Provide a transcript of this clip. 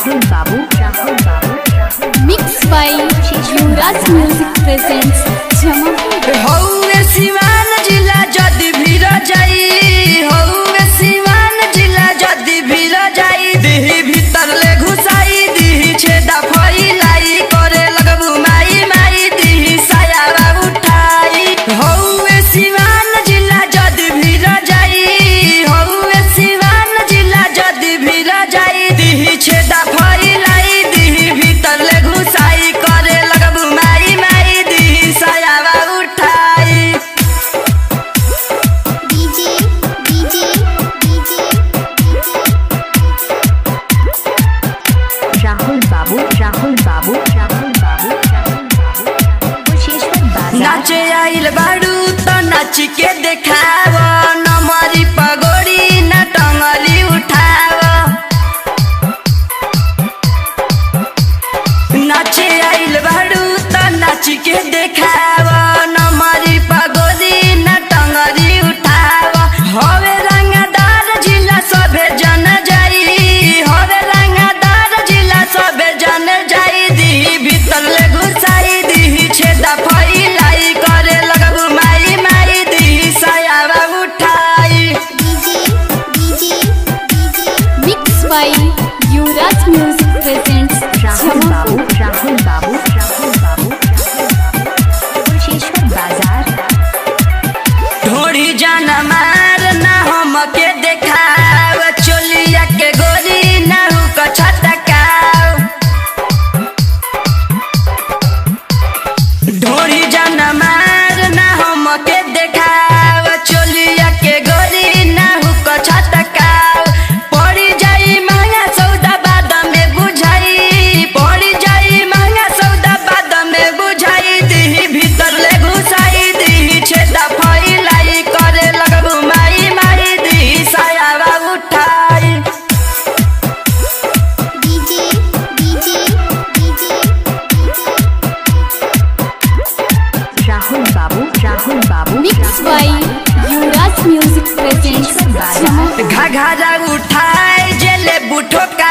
राहुल बाबू mix by Yuvraj music presents Jamapur. हौवे सिवान जिला जदि भीर जाई, हौवे सिवान जिला जदि भीर जाई, दिही भीतर ले घुसाई, दिही छेदा फैलाई, करे लगबू माई माई, दिही साया उठाई। हौवे सिवान जिला जदि भीर जाई, हौवे सिवान जिला जदि भीर जाई, दिही छेदा फैलाई, दिही भीतर ले घुसाई, करे लगबू माई माई, दिही साया उठाई। डीजे डीजे डीजे राहुल बाबू कुशेश्वर बाजार। नाचे आइल बाड़ू तो नाच के देखाव, नमरी पगोड़ी न टंगली उठाव। नाचे आइल बाड़ू तो नाच के देखाव, नमरी पगोड़ी न टंगली उठाव। हवे रंगदार जिला सभे जन जाई, हवे रंगदार जिला सभे जन जाई, दी भीतर ले घुसाई, दी छेदा फैलाई, करे लगबू माई माई, दी साया उठाई। DJ DJ DJ mix by Yuvraj music presents Rahul Jamapur. बाबू कुशेश्वर बाजार। ढोड़ी जान मार ना हमके देखाव, चोलिया के गोरी ना हुक छटकाव। ढोड़ी जान मार ना हमके देखाव, चोलिया के गोरी ना हुक छटकाव। पड़ी जाई महंगा सौदा बाद में बुझाई, पड़ी जाई महंगा सौदा बाद में बुझाई, दी भीतर ले घुसाई, दी छेदा फैलाई, करे लगबू माई माई, दी साया उठाई। डीजे डीजे डीजे राहुल बाबू mix by Yuvraj music presents Jamapur. घाघरा उठाए जेले बुठो का